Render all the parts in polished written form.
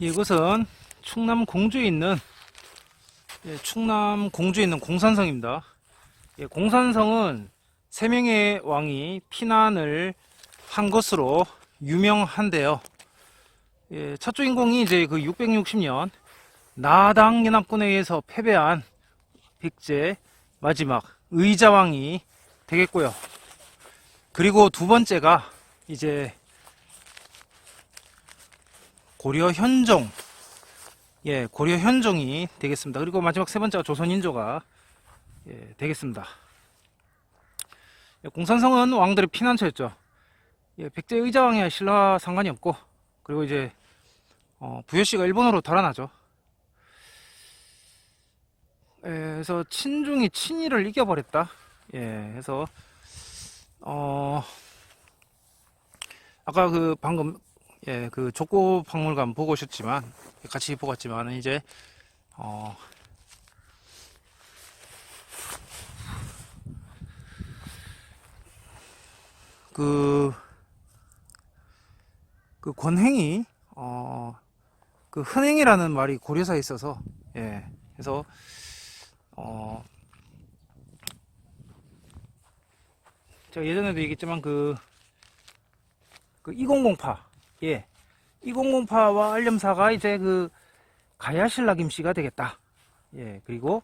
이곳은 충남 공주에 있는 공산성입니다. 공산성은 세 명의 왕이 피난을 한 것으로 유명한데요. 첫 주인공이 이제 그 660년 나당 연합군에 의해서 패배한 백제 마지막 의자왕이 되겠고요. 그리고 두 번째가 이제 고려 현종, 고려 현종이 되겠습니다. 그리고 마지막 세 번째가 조선인조가 되겠습니다. 공산성은 왕들의 피난처였죠. 백제 의자왕이야 신라와 상관이 없고, 그리고 이제 부여씨가 일본으로 달아나죠. 그래서 친중이 친일을 이겨버렸다. 그래서 아까 그 방금 그 족고박물관 보고 오셨지만, 같이 보고 왔지만, 이제 그 권행이 그 흔행이라는 말이 고려사에 있어서, 그래서 제가 예전에도 얘기했지만 그 2008, 2008와 알렴사가 이제 그 가야신라 김씨가 되겠다. 그리고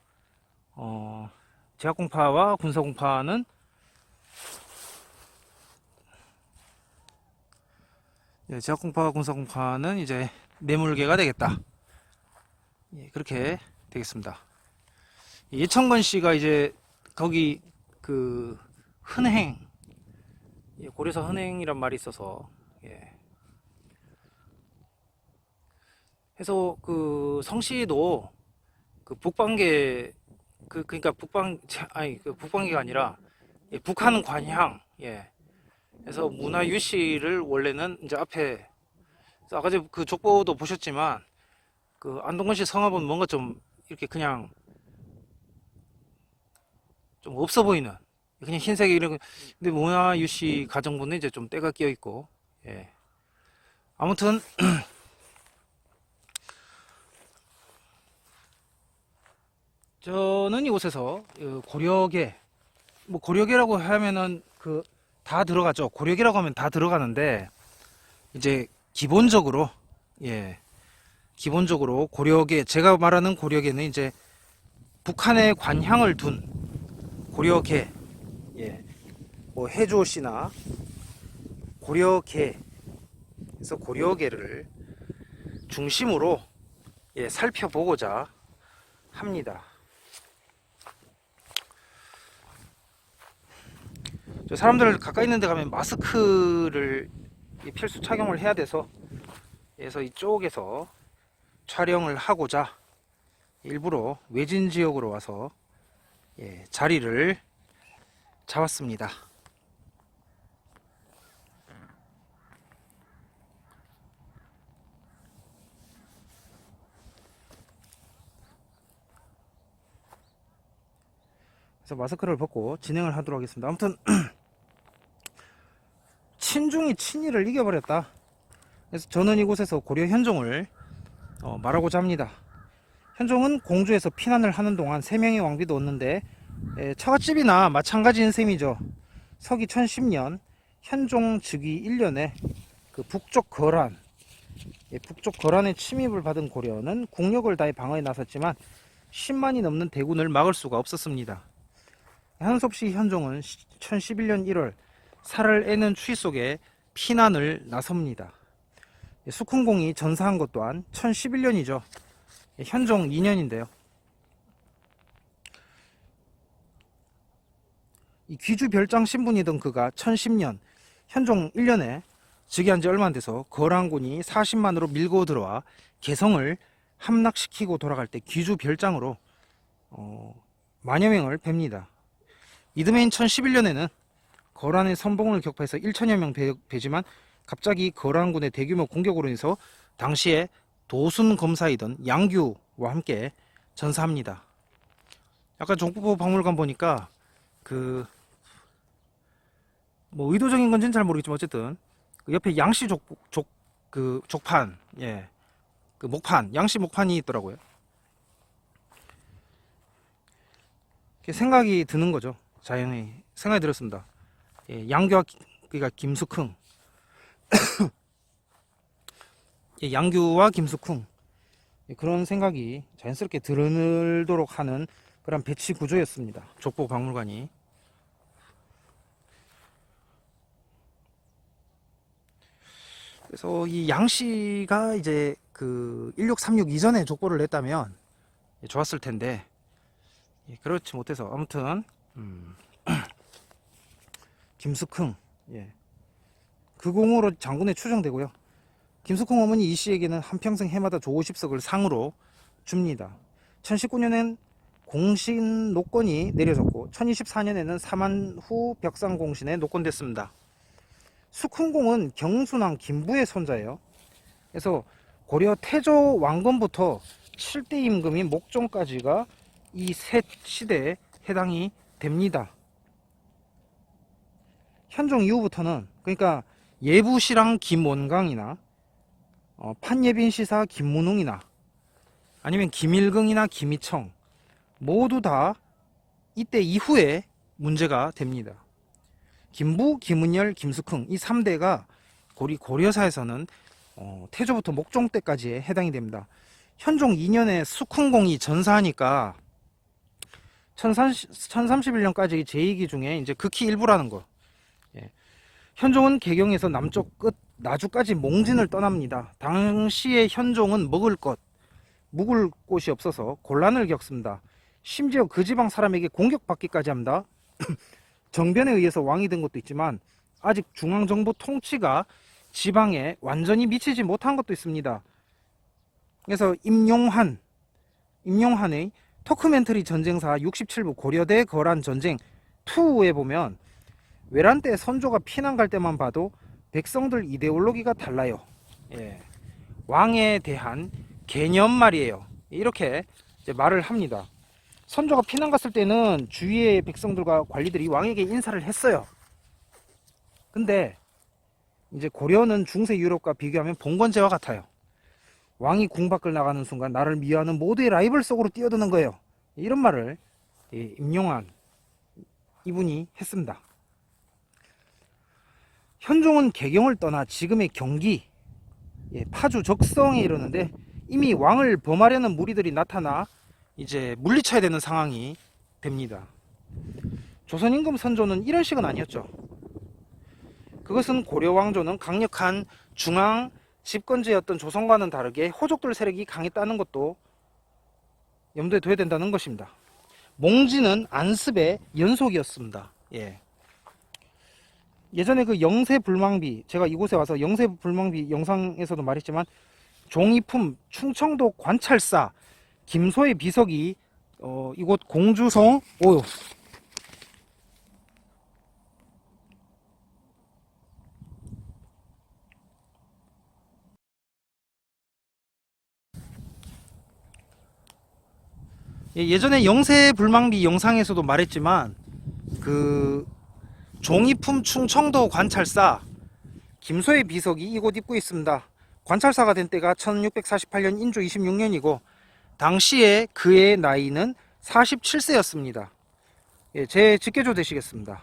제약공파와 군사공파는 제약공파와 군사공파는 이제 매물개가 되겠다. 그렇게 되겠습니다. 예천건 씨가 이제 거기 그 흔행, 고려사 흔행이란 말이 있어서, 해서 그 성씨도 그 북방계, 그러니까 북방계가 아니라 북한 관향, 그래서 문화유씨를 원래는 이제 앞에, 아까 그 족보도 보셨지만, 그 안동건 씨 성함은 뭔가 좀 이렇게 그냥 좀 없어 보이는, 그냥 흰색이 이런, 근데 문화유씨 가정부는 이제 좀 때가 끼어 있고, 아무튼 저는 이곳에서 고려계, 뭐 고려계라고 하면은 그 다 들어가죠. 고려계라고 하면 다 들어가는데, 이제 기본적으로 기본적으로 고려계, 제가 말하는 고려계는 이제 북한의 관향을 둔 고려계, 뭐 해조씨나 고려계, 그래서 고려계를 중심으로 살펴보고자 합니다. 사람들 가까이 있는 데 가면 마스크를 필수 착용을 해야 돼서, 그래서 이쪽에서 촬영을 하고자 일부러 외진 지역으로 와서 자리를 잡았습니다. 그래서 마스크를 벗고 진행을 하도록 하겠습니다. 아무튼 친중이 친일을 이겨버렸다. 그래서 저는 이곳에서 고려 현종을 말하고자 합니다. 현종은 공주에서 피난을 하는 동안 3명의 왕비도 얻는데, 처갓집이나 마찬가지인 셈이죠. 서기 1010년 현종 즉위 1년에 그 북쪽 거란의 침입을 받은 고려는 국력을 다해 방어에 나섰지만 10만이 넘는 대군을 막을 수가 없었습니다. 한섭시 현종은 1011년 1월 살을 애는 추위 속에 피난을 나섭니다. 수kun공이 전사한 것 또한 1011년이죠. 현종 2년인데요. 이 귀주 별장 신분이던 그가 1010년 현종 1년에 즉위한 지 얼마 안 돼서 거란군이 40만으로 밀고 들어와 개성을 함락시키고 돌아갈 때 귀주 별장으로 만여 명을 뺍니다. 이듬해인 1011년에는 거란의 선봉을 격파해서 1천여 명 배지만 갑자기 거란군의 대규모 공격으로 인해서 당시에 도순 검사이던 양규와 함께 전사합니다. 아까 족보 박물관 보니까 뭐 의도적인 건지는 잘 모르겠지만 어쨌든 그 옆에 양씨 족판, 그 목판, 양씨 목판이 있더라고요. 생각이 드는 거죠. 자연히 생각이 들었습니다. 예, 양규와 그러니까 김숙흥, 예, 양규와 김숙흥, 예, 그런 생각이 자연스럽게 들도록 하는 그런 배치 구조였습니다. 족보박물관이. 그래서 이 양씨가 이제 그 1636 이전에 족보를 냈다면 좋았을 텐데, 예, 그렇지 못해서 아무튼 김숙흥, 예, 그 공으로 장군에 추정되고요. 김숙흥 어머니 이 씨에게는 한평생 해마다 조 50석을 상으로 줍니다. 1019년엔 공신 노건이 내려졌고 1024년에는 사만 후 벽상공신에 노건됐습니다. 숙흥공은 경순왕 김부의 손자예요. 그래서 고려 태조 왕건부터 7대 임금인 목종까지가 이 셋 시대에 해당이 됩니다. 현종 이후부터는 그러니까 예부시랑 김원강이나 판예빈시사 김문웅이나 아니면 김일긍이나 김희청 모두 다 이때 이후에 문제가 됩니다. 김부, 김은열, 김숙흥 이 3대가 고려사에서는 태조부터 목종 때까지에 해당이 됩니다. 현종 2년에 숙흥공이 전사하니까 1031년까지 제2기 중에 이제 극히 일부라는 거. 예. 현종은 개경에서 남쪽 끝 나주까지 몽진을 떠납니다. 당시에 현종은 묵을 곳이 없어서 곤란을 겪습니다. 심지어 그 지방 사람에게 공격받기까지 합니다. 정변에 의해서 왕이 된 것도 있지만 아직 중앙정부 통치가 지방에 완전히 미치지 못한 것도 있습니다. 그래서 임용한의 토크멘터리 전쟁사 67부 고려대 거란 전쟁 2에 보면 외란 때 선조가 피난 갈 때만 봐도 백성들 이데올로기가 달라요. 예. 왕에 대한 개념 말이에요. 이렇게 이제 말을 합니다. 선조가 피난 갔을 때는 주위의 백성들과 관리들이 왕에게 인사를 했어요. 근데 이제 고려는 중세 유럽과 비교하면 봉건제와 같아요. 왕이 궁 밖을 나가는 순간 나를 미워하는 모두의 라이벌 속으로 뛰어드는 거예요. 이런 말을 임용한 이분이 했습니다. 현종은 개경을 떠나 지금의 경기 파주 적성에 이르는데 이미 왕을 범하려는 무리들이 나타나 이제 물리쳐야 되는 상황이 됩니다. 조선 임금 선조는 이런 식은 아니었죠. 그것은 고려 왕조는 강력한 중앙 집권제였던 조선과는 다르게 호족들 세력이 강했다는 것도 염두에 둬야 된다는 것입니다. 몽진은 안습의 연속이었습니다. 예. 예전에 그 영세불망비, 제가 이곳에 와서 영세불망비 영상에서도 말했지만 종이품 충청도 관찰사 김소의 비석이 이곳 공주성 예전에 영세불망비 영상에서도 말했지만 그 종이품 충청도 관찰사 김소의 비석이 이곳 입구에 있습니다. 관찰사가 된 때가 1648년 인조 26년이고 당시에 그의 나이는 47세였습니다. 예, 제 직계조 되시겠습니다.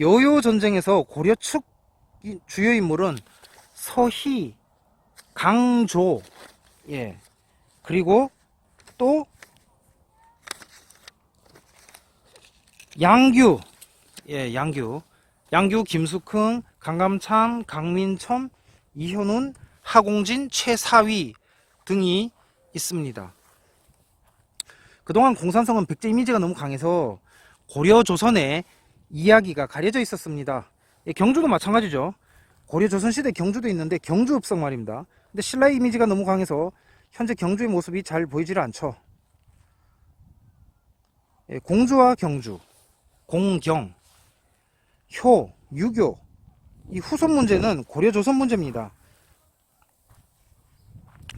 여요 전쟁에서 고려 측 주요 인물은 서희, 강조, 예, 그리고 또 양규, 예, 양규, 김숙흥, 강감찬, 강민첨, 이현운, 하공진, 최사위 등이 있습니다. 그동안 공산성은 백제 이미지가 너무 강해서 고려 조선의 이야기가 가려져 있었습니다. 예, 경주도 마찬가지죠. 고려 조선시대 경주도 있는데 경주읍성 말입니다. 근데 신라의 이미지가 너무 강해서 현재 경주의 모습이 잘 보이지를 않죠. 예, 공주와 경주, 공경, 효, 유교 이 후손 문제는 고려 조선 문제입니다.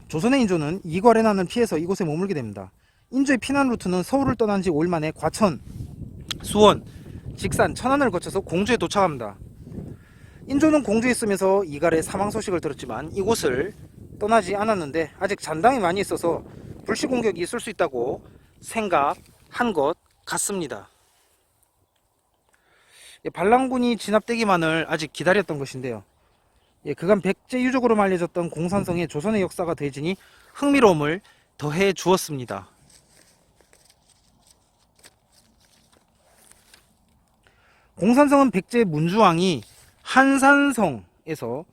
조선의 인조는 이괄의 난을 피해서 이곳에 머물게 됩니다. 인조의 피난 루트는 서울을 떠난 지 5일 만에 과천, 수원, 직산, 천안을 거쳐서 공주에 도착합니다. 인조는 공주에 있으면서 이갈의 사망 소식을 들었지만 이곳을 떠나지 않았는데 아직 잔당이 많이 있어서 불시 공격이 있을 수 있다고 생각한 것 같습니다. 반란군이 진압되기만을 아직 기다렸던 것인데요. 그간 백제 유적으로 알려졌던 공산성에 조선의 역사가 더해지니 흥미로움을 더해 주었습니다. 공산성은 백제 문주왕이 한산성에서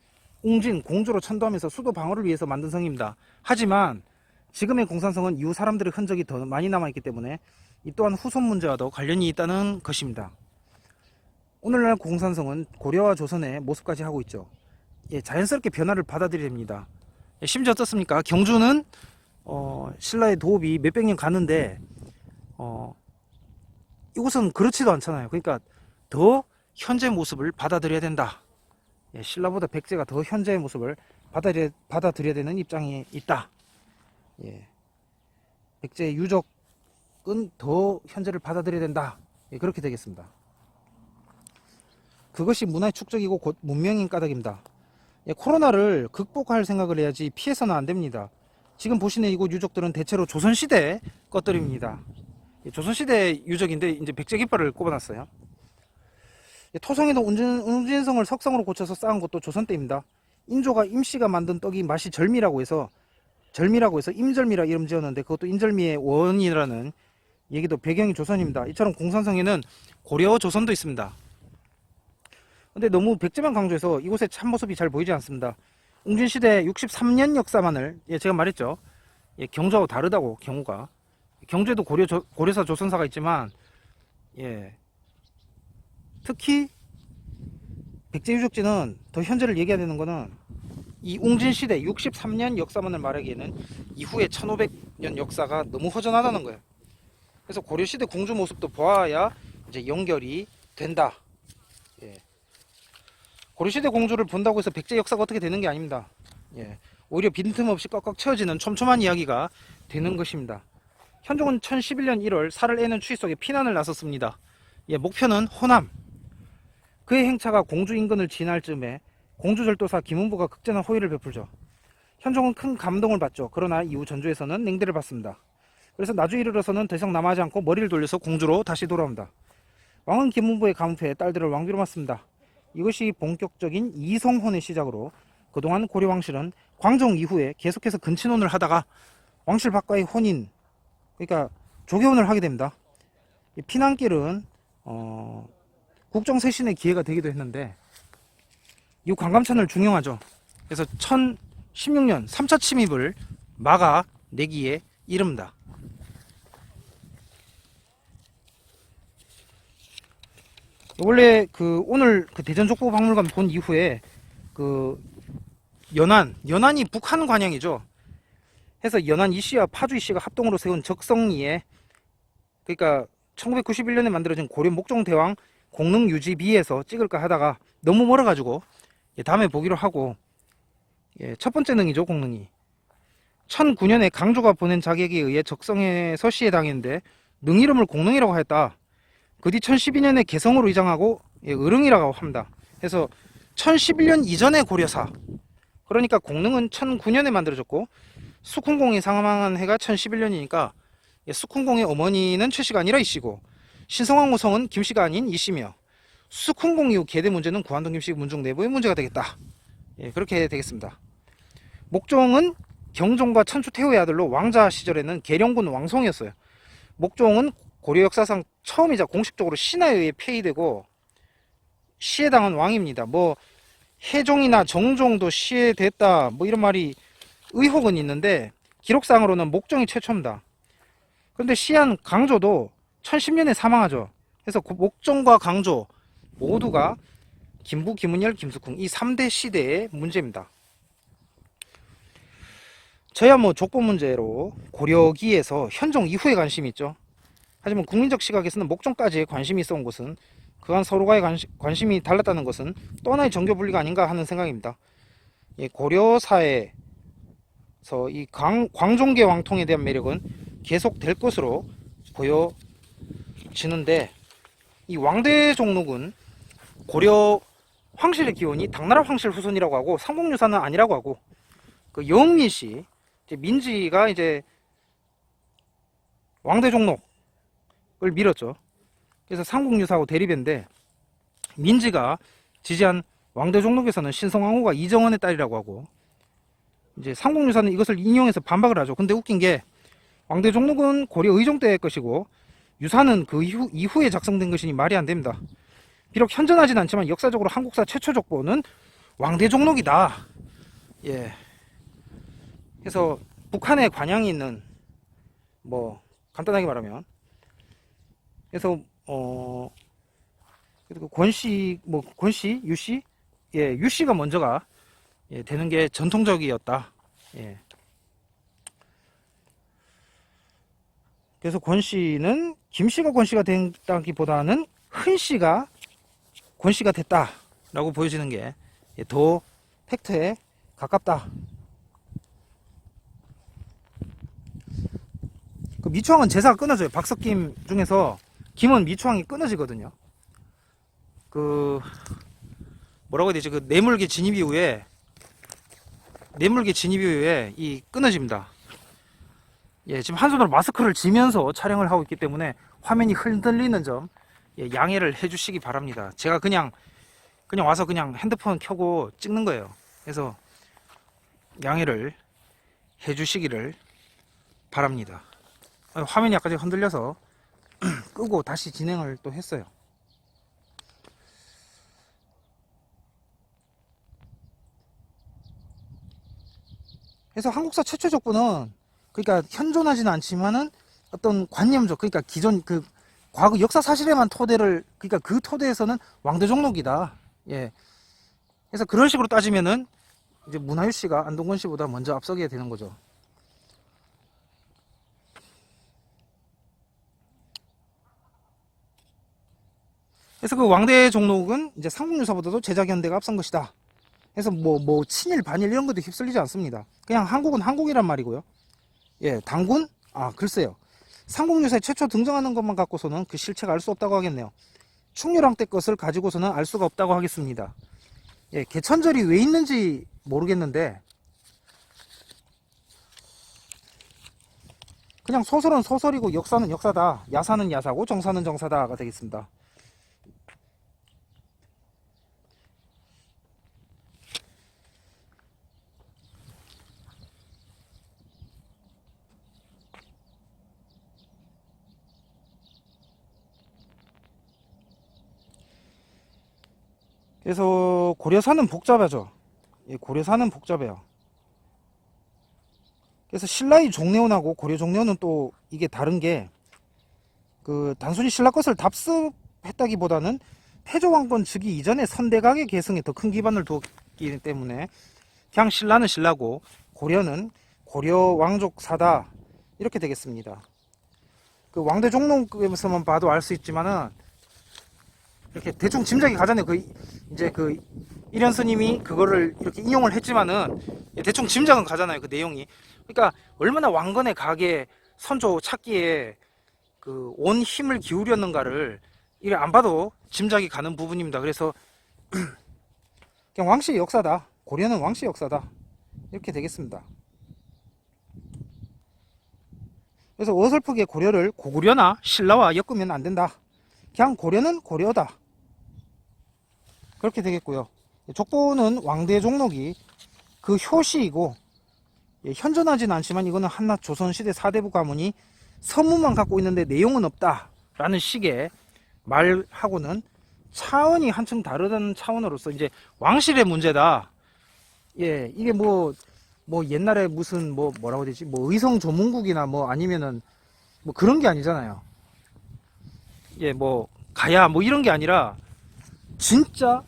웅진, 공주로 천도하면서 수도 방어를 위해서 만든 성입니다. 하지만 지금의 공산성은 이후 사람들의 흔적이 더 많이 남아있기 때문에 이 또한 후손 문제와도 관련이 있다는 것입니다. 오늘날 공산성은 고려와 조선의 모습까지 하고 있죠. 자연스럽게 변화를 받아들여야 됩니다. 심지어 어떻습니까? 경주는 신라의 도읍이 몇백 년 가는데 이곳은 그렇지도 않잖아요. 그러니까 더 현재 모습을 받아들여야 된다. 신라보다 백제가 더 현재의 모습을 받아들여야 되는 입장에 있다. 백제의 유적은 더 현재를 받아들여야 된다. 그렇게 되겠습니다. 그것이 문화의 축적이고 곧 문명인 까닭입니다. 코로나를 극복할 생각을 해야지 피해서는 안 됩니다. 지금 보시는 이곳 유적들은 대체로 조선시대 것들입니다. 조선시대 유적인데 이제 백제 깃발을 꼽아놨어요. 토성에도 웅진성을 석성으로 고쳐서 쌓은 것도 조선 때입니다. 인조가 임씨가 만든 떡이 맛이 절미라고 해서 임절미라 이름 지었는데 그것도 인절미의 원이라는 얘기도 배경이 조선입니다. 이처럼 공산성에는 고려 조선도 있습니다. 근데 너무 백제만 강조해서 이곳의 참모습이 잘 보이지 않습니다. 웅진시대 63년 역사만을 제가 말했죠. 경주하고 다르다고. 경우가 경주에도 고려사 조선사가 있지만 특히 백제 유적지는 더 현재를 얘기해야 되는 거는 이 웅진시대 63년 역사만을 말하기에는 이후에 1500년 역사가 너무 허전하다는 거예요. 그래서 고려시대 공주 모습도 보아야 이제 연결이 된다. 고려시대 공주를 본다고 해서 백제 역사가 어떻게 되는 게 아닙니다. 오히려 빈틈없이 꽉꽉 채워지는 촘촘한 이야기가 되는 것입니다. 현종은 1011년 1월 살을 애는 추위 속에 피난을 나섰습니다. 목표는 호남. 그의 행차가 공주 인근을 지날 즈음에 공주절도사 김은부가 극진한 호의를 베풀죠. 현종은 큰 감동을 받죠. 그러나 이후 전주에서는 냉대를 받습니다. 그래서 나주에 이르러서는 더 이상 남하지 않고 머리를 돌려서 공주로 다시 돌아옵니다. 왕은 김은부의 감후에 딸들을 왕비로 맞습니다. 이것이 본격적인 이성혼의 시작으로 그동안 고려 왕실은 광종 이후에 계속해서 근친혼을 하다가 왕실 밖과의 혼인, 그러니까 조개혼을 하게 됩니다. 이 피난길은 국정쇄신의 기회가 되기도 했는데 이 관감천을 중용하죠. 그래서 1016년 3차 침입을 막아내기에 이릅니다. 원래 오늘 대전족보박물관 본 이후에 연안이 북한 관양이죠. 해서 연안 이씨와 파주 이씨가 합동으로 세운 적성리에, 그러니까 1991년에 만들어진 고려 목종대왕 공릉유지비에서 찍을까 하다가 너무 멀어가지고 다음에 보기로 하고, 첫 번째 능이죠. 공릉이 1009년에 강조가 보낸 자객에 의해 적성에서 시해당했는데 능 이름을 공릉이라고 하였다. 그 뒤 1012년에 개성으로 이장하고 을흥이라고 합니다. 그래서 1011년 이전의 고려사, 그러니까 공릉은 1009년에 만들어졌고 숙훈공이 사망한 해가 1011년이니까 숙훈공의 어머니는 최씨가 아니라 이씨고 신성왕후 성은 김씨가 아닌 이씨며 숙훈공 이후 계대 문제는 구한동 김씨 문중 내부의 문제가 되겠다. 그렇게 되겠습니다. 목종은 경종과 천추태후의 아들로 왕자 시절에는 계령군 왕송이었어요. 목종은 고려 역사상 처음이자 공식적으로 신하에 의해 폐위되고 시해당한 왕입니다. 해종이나 정종도 시해됐다 이런 말이 의혹은 있는데 기록상으로는 목종이 최초입니다. 그런데 시한 강조도 1010년에 사망하죠. 그래서 목종과 강조 모두가 김부, 김은열, 김숙흥 이 3대 시대의 문제입니다. 저야 족보 문제로 고려기에서 현종 이후에 관심이 있죠. 하지만 국민적 시각에서는 목종까지 관심이 있어온 것은 그간 서로가의 관심이 달랐다는 것은 또 하나의 정교 분리가 아닌가 하는 생각입니다. 고려사에서 이 광종계 왕통에 대한 매력은 계속될 것으로 보여지는데, 이 왕대종록은 고려 황실의 기원이 당나라 황실 후손이라고 하고 삼국유사는 아니라고 하고 그 영민 씨, 이제 민지가 이제 왕대종록을 밀었죠. 그래서 삼국유사하고 대립인데 민지가 지지한 왕대종록에서는 신성왕후가 이정원의 딸이라고 하고 이제 삼국유사는 이것을 인용해서 반박을 하죠. 근데 웃긴 게 왕대종록은 고려 의종 때의 것이고 유사는 그 이후에 작성된 것이니 말이 안 됩니다. 비록 현존하진 않지만 역사적으로 한국사 최초 족보는 왕대종록이다. 예. 그래서 북한에 관양이 있는 뭐 간단하게 말하면 그래서 그리고 권씨 유씨 예 유씨가 먼저가 예, 되는 게 전통적이었다. 예. 그래서 권씨는 김씨가 권씨가 됐다기보다는 흔씨가 권씨가 됐다라고 보여지는 게 더 팩트에 가깝다. 그 미추왕은 제사가 끊어져요. 박석김 중에서 김은 미추왕이 끊어지거든요. 그 뭐라고 해야 되지? 그 뇌물계 진입 이후에 이 끊어집니다. 예, 지금 한 손으로 마스크를 지면서 촬영을 하고 있기 때문에 화면이 흔들리는 점 예, 양해를 해주시기 바랍니다. 제가 그냥 와서 그냥 핸드폰 켜고 찍는 거예요. 그래서 양해를 해주시기를 바랍니다. 화면이 약간 흔들려서 끄고 다시 진행을 또 했어요. 그래서 한국사 최초 족보는 그러니까 현존하지는 않지만은 어떤 관념적 그러니까 기존 그 과거 역사 사실에만 토대를 그러니까 그 토대에서는 왕대종록이다. 예. 그래서 그런 식으로 따지면은 이제 문하유 씨가 안동건 씨보다 먼저 앞서게 되는 거죠. 그래서 그 왕대종록은 이제 삼국유사보다도 제자견대가 앞선 것이다. 그래서 뭐 친일 반일 이런 것도 휩쓸리지 않습니다. 그냥 한국은 한국이란 말이고요. 예, 당군? 글쎄요. 삼국유사에 최초 등장하는 것만 갖고서는 그 실체가 알 수 없다고 하겠네요. 충렬왕 때 것을 가지고서는 알 수가 없다고 하겠습니다. 예, 개천절이 왜 있는지 모르겠는데 그냥 소설은 소설이고 역사는 역사다. 야사는 야사고 정사는 정사다가 되겠습니다. 그래서 고려사는 복잡하죠. 예, 고려사는 복잡해요. 그래서 신라의 종려원하고 고려 종려원은 또 이게 다른 게 그 단순히 신라 것을 답습했다기보다는 태조왕건 즉위 이전에 선대각의 계승에 더 큰 기반을 두었기 때문에 그냥 신라는 신라고 고려는 고려 왕족 사다 이렇게 되겠습니다. 그 왕대종록에서만 봐도 알 수 있지만은 이렇게 대충 짐작이 가잖아요. 이제 그 일현 스님이 그거를 이렇게 인용을 했지만은 대충 짐작은 가잖아요. 그 내용이. 그러니까 얼마나 왕건의 각에 선조 찾기에 그 온 힘을 기울였는가를 이래 안 봐도 짐작이 가는 부분입니다. 그래서 그냥 왕씨 역사다. 고려는 왕씨 역사다. 이렇게 되겠습니다. 그래서 어설프게 고려를 고구려나 신라와 엮으면 안 된다. 그냥 고려는 고려다. 그렇게 되겠고요. 족보는 왕대종록이 그 효시이고 현존하지는 않지만 이거는 한낱 조선시대 사대부 가문이 서문만 갖고 있는데 내용은 없다 라는 식의 말하고는 차원이 한층 다르다는 차원으로서 이제 왕실의 문제다. 예, 이게 뭐 옛날에 무슨 뭐라고 해야 되지? 뭐 의성 조문국이나 뭐 아니면은 뭐 그런 게 아니잖아요. 예, 뭐 가야 뭐 이런 게 아니라 진짜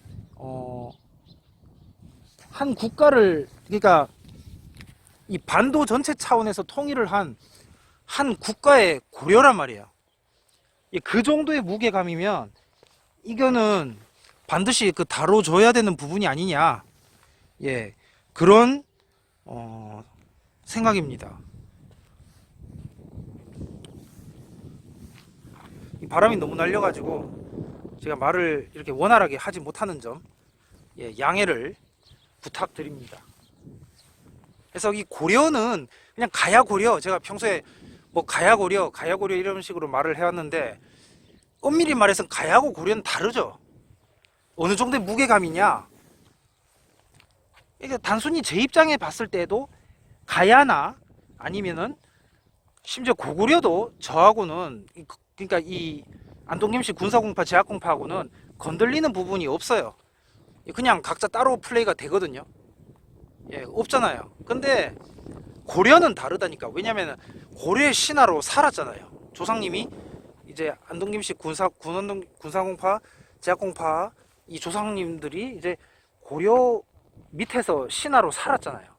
한 국가를 그러니까 이 반도 전체 차원에서 통일을 한 국가의 고려란 말이에요. 그 정도의 무게감이면 이거는 반드시 그 다뤄줘야 되는 부분이 아니냐. 예, 그런 생각입니다. 이 바람이 너무 날려가지고 제가 말을 이렇게 원활하게 하지 못하는 점 예, 양해를 부탁드립니다. 그래서 이 고려는 그냥 가야고려, 제가 평소에 뭐 가야고려 이런 식으로 말을 해왔는데, 엄밀히 말해서 가야하고 고려는 다르죠. 어느 정도의 무게감이냐, 이게 단순히 제 입장에 봤을 때도 가야나 아니면은 심지어 고구려도 저하고는, 그러니까 이 안동김씨 군사공파 제약공파하고는 건들리는 부분이 없어요. 그냥 각자 따로 플레이가 되거든요. 예, 없잖아요. 근데 고려는 다르다니까. 왜냐면 고려의 신하로 살았잖아요. 조상님이 이제 안동김씨 군사공파 제약공파 이 조상님들이 이제 고려 밑에서 신하로 살았잖아요.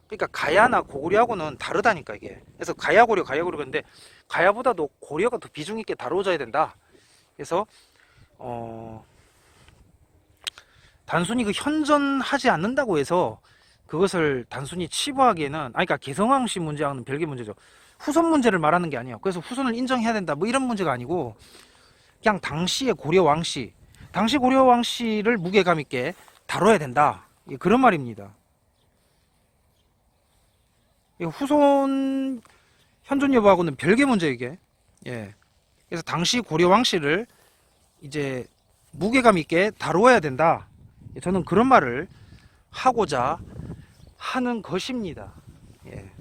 그러니까 가야나 고구려하고는 다르다니까 이게. 그래서 가야고려 근데 가야보다도 고려가 더 비중 있게 다뤄져야 된다. 그래서 단순히 그 현존하지 않는다고 해서 그것을 단순히 치부하기에는, 그러니까 개성왕씨 문제와는 별개 문제죠. 후손 문제를 말하는 게 아니에요. 그래서 후손을 인정해야 된다 뭐 이런 문제가 아니고, 그냥 당시의 고려 왕씨, 당시 고려 왕씨를 무게감 있게 다뤄야 된다, 그런 말입니다. 후손 현존 여부하고는 별개 문제 이게. 예. 그래서 당시 고려 왕씨를 이제 무게감 있게 다루어야 된다. 저는 그런 말을 하고자 하는 것입니다. 예.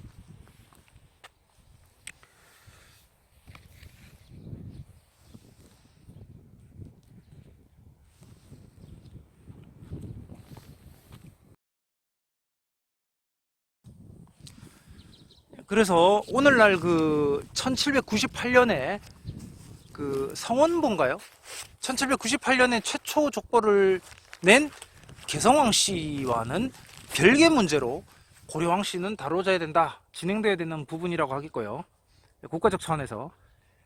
그래서 오늘날 그 1798년에 그 성원본가요? 1798년에 최초 족보를 낸 개성왕 씨와는 별개 문제로 고려왕 씨는 다뤄져야 된다, 진행돼야 되는 부분이라고 하겠고요. 국가적 차원에서.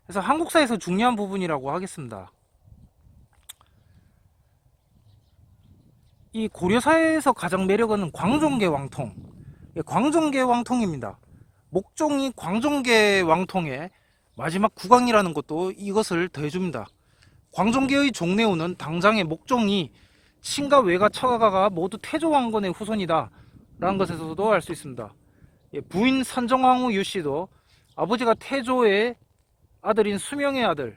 그래서 한국사에서 중요한 부분이라고 하겠습니다. 이 고려사에서 가장 매력은 광종계 왕통. 광종계 왕통입니다. 목종이 광종계 왕통의 마지막 국왕이라는 것도 이것을 더해줍니다. 광종계의 종래우는 당장의 목종이 친가 외가 처가가 모두 태조왕건의 후손이다 라는 것에서도 알 수 있습니다. 부인 선정왕후 유씨도 아버지가 태조의 아들인 수명의 아들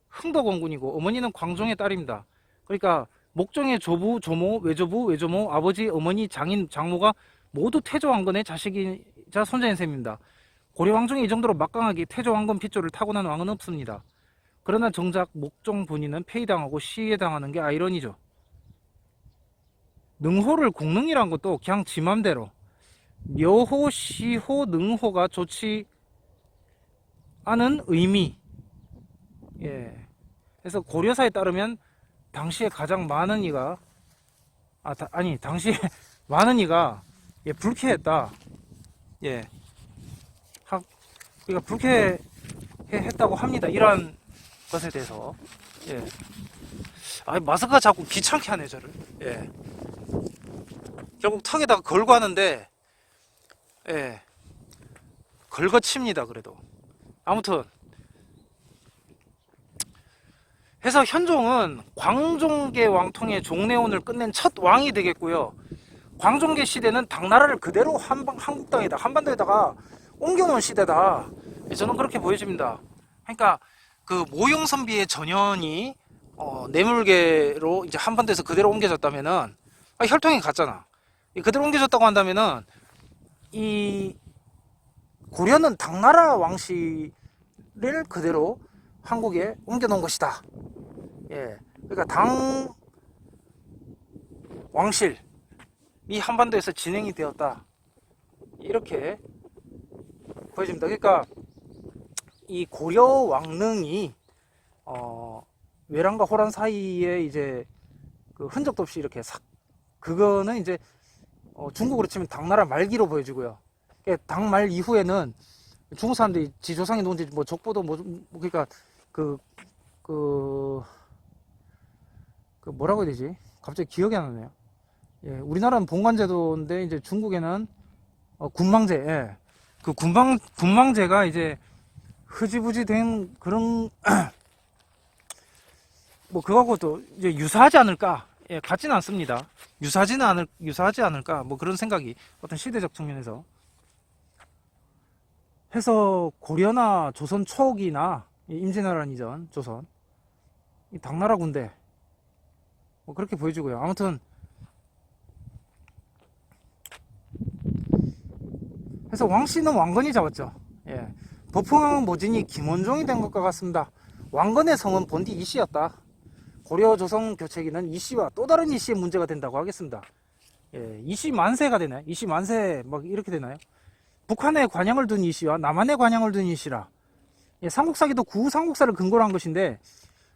흥덕원군이고 어머니는 광종의 딸입니다. 그러니까 목종의 조부, 조모, 외조부, 외조모, 아버지, 어머니, 장인, 장모가 모두 태조왕건의 자식이자 손자인 셈입니다. 고려왕중에 이 정도로 막강하게 태조왕건 핏줄을 타고난 왕은 없습니다. 그러나 정작 목종 본인은 폐위당하고 시해당하는 게 아이러니죠. 능호를 공능이란 것도 그냥 지 맘대로 묘호, 시호, 능호가 좋지 않은 의미. 예. 그래서 고려사에 따르면 당시에 가장 많은 이가 당시에 많은 이가 불쾌했다. 예. 그러니까 불쾌했다고 합니다. 이러한 것에 대해서. 예. 마스크가 자꾸 귀찮게 하네 저를. 예. 결국 턱에다가 걸고 하는데, 예, 걸거칩니다. 그래도 아무튼 해서 현종은 광종계 왕통의 종래운을 끝낸 첫 왕이 되겠고요. 광종계 시대는 당나라를 그대로 한국땅에다, 한반도에다가 옮겨놓은 시대다. 저는 그렇게 보여집니다. 그러니까 그 모용선비의 전현이 내물계로 이제 한반도에서 그대로 옮겨졌다면은, 혈통이 같잖아. 그대로 옮겨졌다고 한다면은 이 고려는 당나라 왕실을 그대로 한국에 옮겨놓은 것이다. 예, 그러니까 당 왕실이 한반도에서 진행이 되었다. 이렇게 보여집니다. 그러니까 이 고려 왕릉이 외란과 호란 사이에 이제 그 흔적도 없이 이렇게 그거는 이제 중국으로 치면 당나라 말기로 보여지고요. 당말 이후에는 중국 사람들이 지 조상이 누군지 뭐 족보도 그러니까 뭐라고 해야 되지? 갑자기 기억이 안 나네요. 예, 우리나라는 봉관제도인데 이제 중국에는 군망제. 예. 그 군망제가 이제 흐지부지 된 그런 뭐 그거하고도 이제 유사하지 않을까. 예, 같지는 않습니다. 유사하지 않을까 뭐 그런 생각이 어떤 시대적 측면에서 해서 고려나 조선 초기나 임진왜란 이전 조선 이 당나라 군대 뭐 그렇게 보여지고요. 아무튼 해서 왕씨는 왕건이 잡았죠. 예. 법흥왕 모진이 김원종이 된 것과 같습니다. 왕건의 성은 본디 이씨였다. 고려 조선 교체기는 이씨와 또 다른 이씨의 문제가 된다고 하겠습니다. 예, 이씨 만세가 되나요? 이씨 만세 막 이렇게 되나요? 북한에 관양을 둔 이씨와 남한에 관양을 둔 이씨라. 예, 삼국사기도 구삼국사를 근거로 한 것인데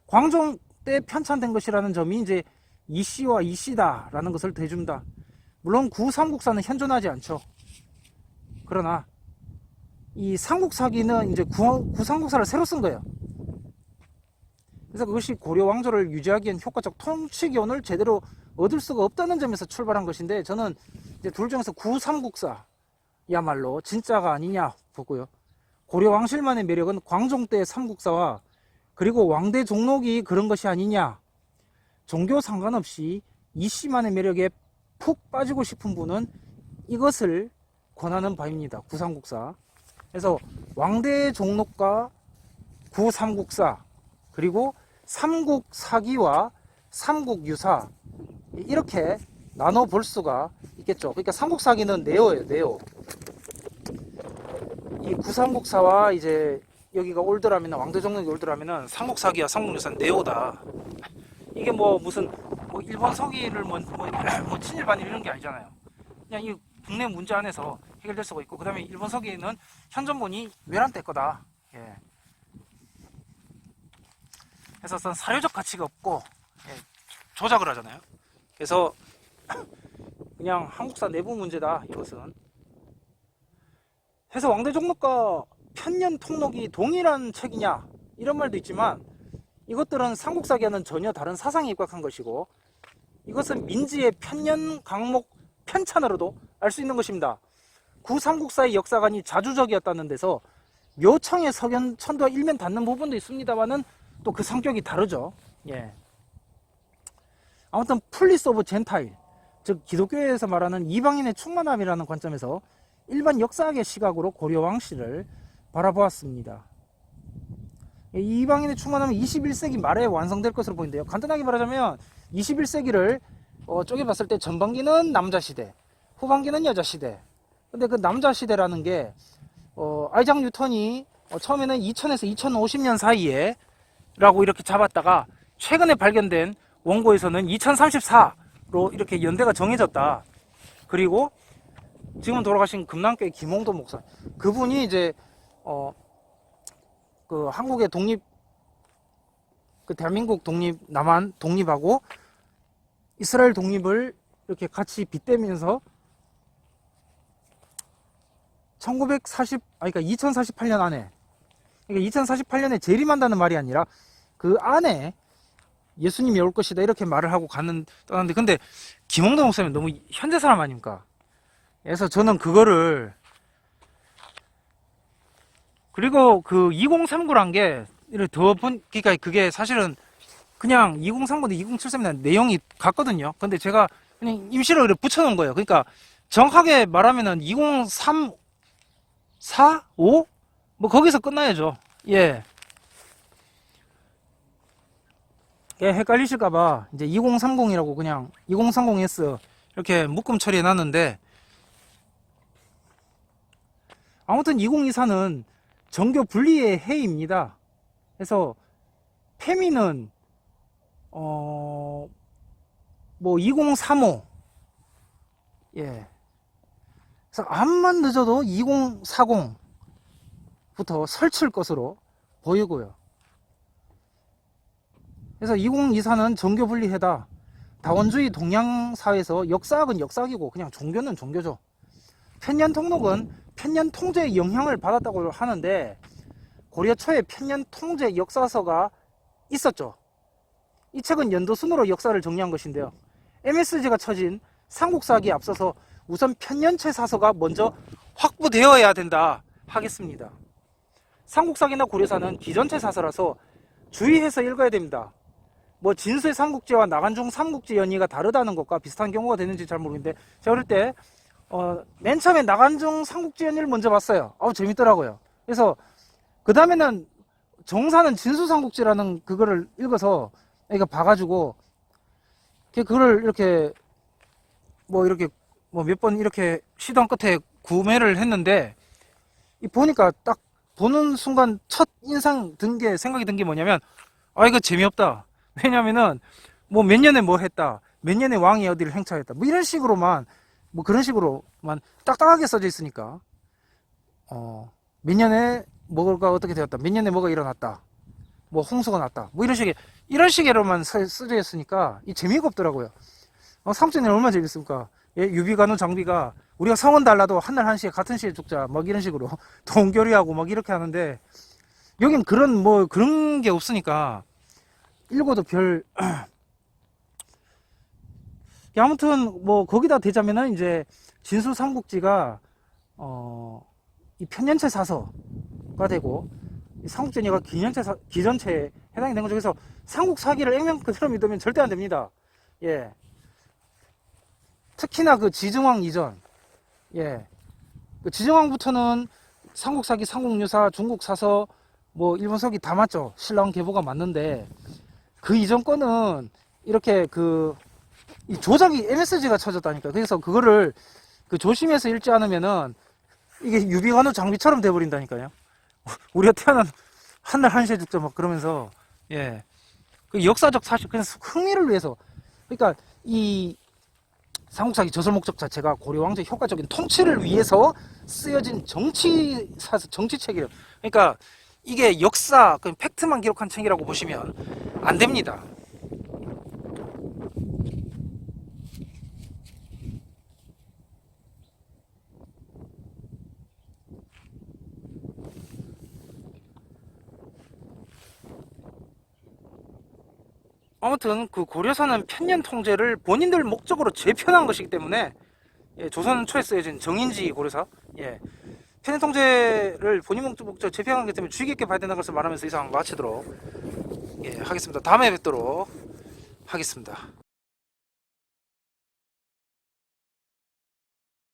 광종 때 편찬된 것이라는 점이 이제 이씨와 이씨다라는 것을 대줍니다. 물론 구삼국사는 현존하지 않죠. 그러나 이 삼국사기는 이제 구삼국사를 새로 쓴 거예요. 그래서 그것이 고려 왕조를 유지하기엔 효과적 통치 기원을 제대로 얻을 수가 없다는 점에서 출발한 것인데 저는 이제 둘 중에서 구삼국사야말로 진짜가 아니냐 보고요. 고려 왕실만의 매력은 광종 때의 삼국사와 그리고 왕대 종록이 그런 것이 아니냐. 종교 상관없이 이씨만의 매력에 푹 빠지고 싶은 분은 이것을 권하는 바입니다. 구삼국사. 그래서 왕대 종록과 구삼국사 그리고 삼국사기와 삼국유사 이렇게 나눠 볼 수가 있겠죠. 그러니까 삼국사기는 네오예요. 네오. 이 구삼국사와 이제 여기가 올드라면 왕대종록이 올드라면은 삼국사기와 삼국유사는 네오다. 이게 뭐 무슨 뭐 일본 서기를 뭐 친일 반일 이런 게 아니잖아요. 그냥 이 국내 문제 안에서 해결될 수가 있고, 그 다음에 일본 서기는 현존본이 외란때 거다. 예. 그래서 사료적 가치가 없고 예, 조작을 하잖아요. 그래서 그냥 한국사 내부 문제다 이것은. 해서 왕대종록과 편년통록이 동일한 책이냐 이런 말도 있지만 이것들은 삼국사기와는 전혀 다른 사상에 입각한 것이고 이것은 민지의 편년 강목 편찬으로도 알 수 있는 것입니다. 구삼국사의 역사관이 자주적이었다는 데서 묘청의 석연 천도와 일면 닿는 부분도 있습니다만은 또 그 성격이 다르죠. 예. 아무튼 플리스 오브 젠타일, 즉 기독교에서 말하는 이방인의 충만함이라는 관점에서 일반 역사학의 시각으로 고려 왕실을 바라보았습니다. 이방인의 충만함은 21세기 말에 완성될 것으로 보이는데요. 간단하게 말하자면 21세기를 쪼개봤을 때 전반기는 남자 시대, 후반기는 여자 시대. 근데 그 남자 시대라는 게 아이작 뉴턴이 처음에는 2000에서 2050년 사이에 라고 이렇게 잡았다가 최근에 발견된 원고에서는 2034로 이렇게 연대가 정해졌다. 그리고 지금 돌아가신 금남교회 김홍도 목사, 그분이 이제 그 한국의 독립, 그 대한민국 독립, 남한 독립하고 이스라엘 독립을 이렇게 같이 빗대면서 2048년 안에, 그러니까 2048년에 재림한다는 말이 아니라 그 안에 예수님이 올 것이다 이렇게 말을 하고 떠났는데, 근데 김홍도 목사님 너무 현재 사람 아닙니까? 그래서 저는 그거를, 그리고 그 2039란 게 그러니까 그게 사실은 그냥 2039도 2073이나 내용이 같거든요. 근데 제가 그냥 임시로 이렇게 붙여놓은 거예요. 그러니까 정확하게 말하면은 2034, 5? 뭐 거기서 끝나야죠. 예. 예, 헷갈리실까봐 이제 2030이라고 그냥 2030S 이렇게 묶음 처리해 놨는데, 아무튼 2024는 정교 분리의 해입니다. 그래서 페미는 뭐 2035, 예. 그래서 암만 늦어도 2040부터 설칠 것으로 보이고요. 그래서 2024는 정교 분리해다. 다원주의 동양 사회에서 역사학은 역사학이고 그냥 종교는 종교죠. 편년 통록은 편년 통제의 영향을 받았다고 하는데 고려 초에 편년 통제 역사서가 있었죠. 이 책은 연도순으로 역사를 정리한 것인데요. MSG가 쳐진 삼국사기에 앞서서 우선 편년체 사서가 먼저 확보되어야 된다 하겠습니다. 삼국사기나 고려사는 기전체 사서라서 주의해서 읽어야 됩니다. 뭐 진수의 삼국지와 나간중 삼국지 연의가 다르다는 것과 비슷한 경우가 되는지 잘 모르겠는데, 제가 어릴 때 맨 처음에 나간중 삼국지 연의를 먼저 봤어요. 재밌더라고요. 그래서 그 다음에는 정사는 진수 삼국지라는 그거를 읽어서 애가 봐가지고 그거를 이렇게 뭐 몇 번 이렇게 시도한 끝에 구매를 했는데, 보니까 딱 보는 순간 첫 인상 생각이 든 게 뭐냐면, 이거 재미없다. 왜냐면은 뭐 몇 년에 뭐 했다, 몇 년에 왕이 어디를 행차했다, 뭐 이런 식으로만, 뭐 그런 식으로만 딱딱하게 써져 있으니까, 몇 년에 뭐가 어떻게 되었다, 몇 년에 뭐가 일어났다, 뭐 홍수가 났다, 뭐 이런 식으로만 써져 있으니까 이 재미가 없더라고요. 삼국지는 얼마나 재밌습니까? 예, 유비관우 장비가 우리가 성은 달라도 한날 한시에 같은 시에 죽자, 막 이런 식으로 동결이하고 막 이렇게 하는데, 여긴 그런 게 없으니까 읽어도 아무튼 뭐 거기다 대자면은 이제 진수 삼국지가 이 편년체 사서가 되고, 삼국전이가 기전체에 해당이 된 거죠. 그래서 삼국 사기를 액면 그대로 믿으면 절대 안 됩니다. 예. 특히나 그 지증왕 이전, 예, 그 지증왕부터는 삼국 사기, 삼국 유사, 중국 사서, 뭐 일본 서기 다 맞죠. 신라왕 계보가 맞는데, 그 이전 거는 이렇게 이 조작이 MSG가 쳐졌다니까. 그래서 그거를 조심해서 읽지 않으면은 이게 유비관우 장비처럼 돼버린다니까요. 우리가 태어난 한날 한시에 죽자 막 그러면서, 예, 그 역사적 사실, 그냥 흥미를 위해서. 그러니까 이 삼국사기 저술 목적 자체가 고려 왕조의 효과적인 통치를 위해서 쓰여진 정치책이에요. 그러니까 이게 역사, 팩트만 기록한 책이라고 보시면 안 됩니다. 아무튼 그 고려사는 편년 통제를 본인들 목적으로 재편한 것이기 때문에, 예, 조선 초에 쓰여진 정인지 고려사, 예, 편년 통제를 본인 목적으로 재편한 것이기 때문에 주의 깊게 봐야 된다는 것을 말하면서 이상 마치도록, 예, 하겠습니다. 다음에 뵙도록 하겠습니다.